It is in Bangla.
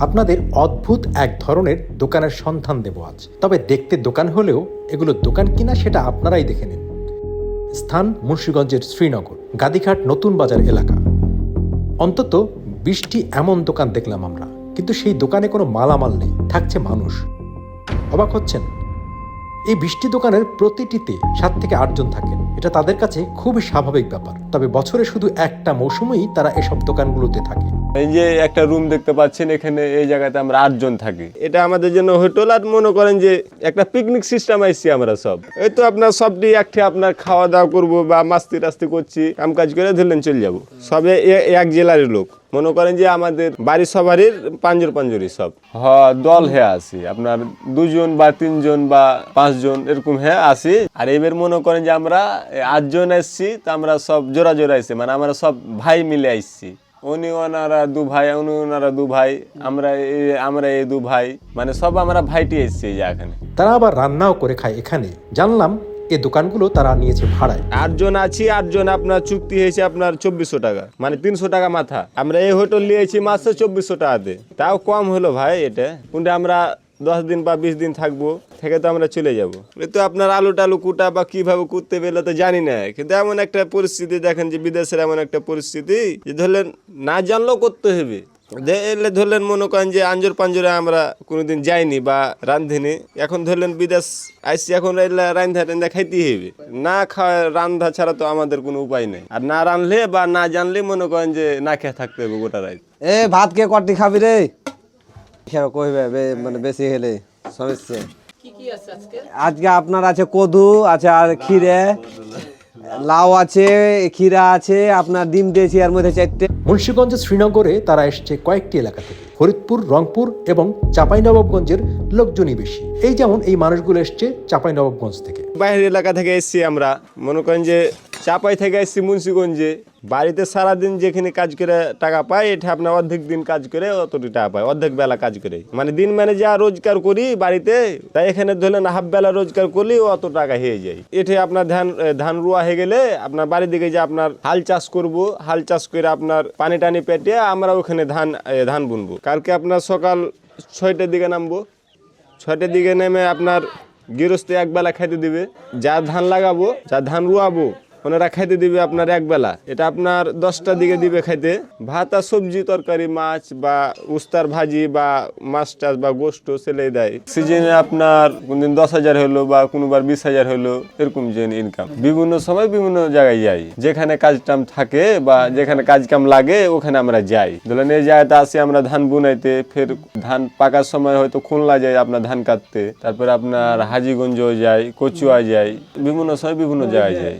আপনাদের অদ্ভুত এক ধরনের দোকানের সন্ধান দেব আজ। তবে দেখতে দোকান হলেও এগুলো দোকান কিনা সেটা আপনারাই দেখে নিন। স্থান মুন্সিগঞ্জের শ্রীনগর, গাদিঘাট নতুন বাজার এলাকা। অন্তত 20টি এমন দোকান দেখলাম আমরা, কিন্তু সেই দোকানে কোনো মালামাল নেই, থাকছে মানুষ। অবাক হচ্ছেন? এই 20টি দোকানের প্রতিটিতে 7 থেকে 8 জন থাকেন। এটা তাদের কাছে খুবই স্বাভাবিক ব্যাপার। তবে বছরে শুধু একটা মৌসুমেই তারা এসব দোকানগুলোতে থাকে। এই যে একটা রুম দেখতে পাচ্ছেন, এখানে এই জায়গাতে আমরা 8 জন থাকি। এটা আমাদের জন্য হোটেল, আর মনে করেন যে একটা পিকনিক সিস্টেম আইছি আমরা সব। এই তো আপনার সবটি একটি আপনার খাওয়া দাওয়া করবো বা মাস্তি টাস্তি করছি, কাম কাজ করে ধরলেন চলে যাবো। সবে এক জেলার লোক, মনে করেন যে আমাদের বাড়ির সবারই পাঞ্জরি সব দল হয়ে আসি। আপনার 2 জন বা 3 জন বা 5 জন এরকম হয়ে আসি। আর এবার মনে করেন যে আমরা 8 জন আসছি, তো আমরা সব জোড়া আসছি, মানে আমরা সব ভাই মিলে আসছি। উনি ওনারা 2 ভাই, উনি ওনারা 2 ভাই, আমরা এই 2 ভাই, মানে সব আমরা ভাইটি এসছি এই এখানে। তারা আবার রান্নাও করে খায় এখানে। জানলাম এই দোকানগুলো তারা নিয়েছে ভাড়ায়। 8 জন আছি, 8 জন আপনার চুক্তি হয়েছে আপনার 2400 টাকা, মানে 300 টাকা মাথা। আমরা এই হোটেল নিয়েছি মাসে 2400 টাকাতে, তাও কম হলো ভাই। এটা কোনটা আমরা 10 দিন বা 20 দিন থাকবো, থেকে তো আমরা চলে যাবো। তো আপনার আলু টালু কুটা বা কিভাবে করতে পেলে তো জানি না, কিন্তু এমন একটা পরিস্থিতি দেখেন যে বিদেশের এমন একটা পরিস্থিতি যে ধরলেন না জানলেও করতে হবে। ধরলেন মনে করেন যে আঞ্জর পাঞ্জরে আমরা কোনোদিন যাইনি বা রাঁধিনি, এখন ধরলেন বিদেশ আইসি, এখন রান্ধা খাইতেই হবে। না খাওয়া রান্ধা ছাড়া তো আমাদের কোনো উপায় নেই। আর না রাঁধলে বা না জানলে মনে করেন যে না খেয়ে থাকতে হবে গোটা রাত। ভাত কে কটি খাবি রে? কইবে মানে বেশি খেলে সমস্যা। আজকে আপনার আছে কদু আছে, আর খিরে, লাউ আছে, খিরা আছে, আপনার ডিম দিয়েছি এর মধ্যে 4টে। মুন্সিগঞ্জের শ্রীনগরে তারা এসছে কয়েকটি এলাকা থেকে। ফরিদপুর, রংপুর এবং চাঁপাইনবাবগঞ্জের লোকজনই বেশি। এই যেমন এই মানুষগুলো এসছে চাঁপাইনবাবগঞ্জ থেকে। বাইরের এলাকা থেকে এসছি আমরা, মনে করেন যে চাপাই থেকে এসছি মুন্সিগঞ্জে। বাড়িতে সারাদিন যেখানে কাজ করে টাকা পাই, এটা আপনার অর্ধেক দিন কাজ করে অতটি টাকা পাই, অর্ধেক বেলা কাজ করে। মানে দিন মানে যা রোজগার করি বাড়িতে, তাই এখানে ধরলেন হাফ বেলা রোজগার করলে অত টাকা হয়ে যায়। এটা আপনার ধান রুয়া হয়ে গেলে আপনার বাড়ির দিকে যে আপনার হাল চাষ করব, হাল চাষ করে আপনার পানি টানি পেটে আমরা ওখানে ধান বুনবো। কালকে আপনার সকাল 6টার দিকে নামবো, 6টার দিকে নেমে আপনার গৃহস্থ একবেলা খাইতে দিবে। যা ধান লাগাবো, যা ধান রুয়াবো, ওনারা খাইতে দিবে আপনার একবেলা। এটা আপনার 10টার দিকে দিবে খাইতে। ভাত আর সবজি তরকারি, মাছ বা উস্তার ভাজি বা মাছ টাছ বা গোস্ত সেলাই দেয়। সিজনে আপনার কোনদিন 10,000 হলো বা কোনোবার 20,000 হলো, এরকম যে ইনকাম। বিভিন্ন সময় বিভিন্ন জায়গায় যাই, যেখানে কাজ টাম থাকে বা যেখানে কাজ কাম লাগে ওখানে আমরা যাই। ধরেন এই জায়গাতে আসি আমরা ধান বুনাইতে, ফের ধান পাকার সময় হয়তো খুলনা যাই আপনার ধান কাটতে, তারপরে আপনার হাজিগঞ্জ যাই, কচুয়া যাই, বিভিন্ন সময় বিভিন্ন জায়গায় যাই।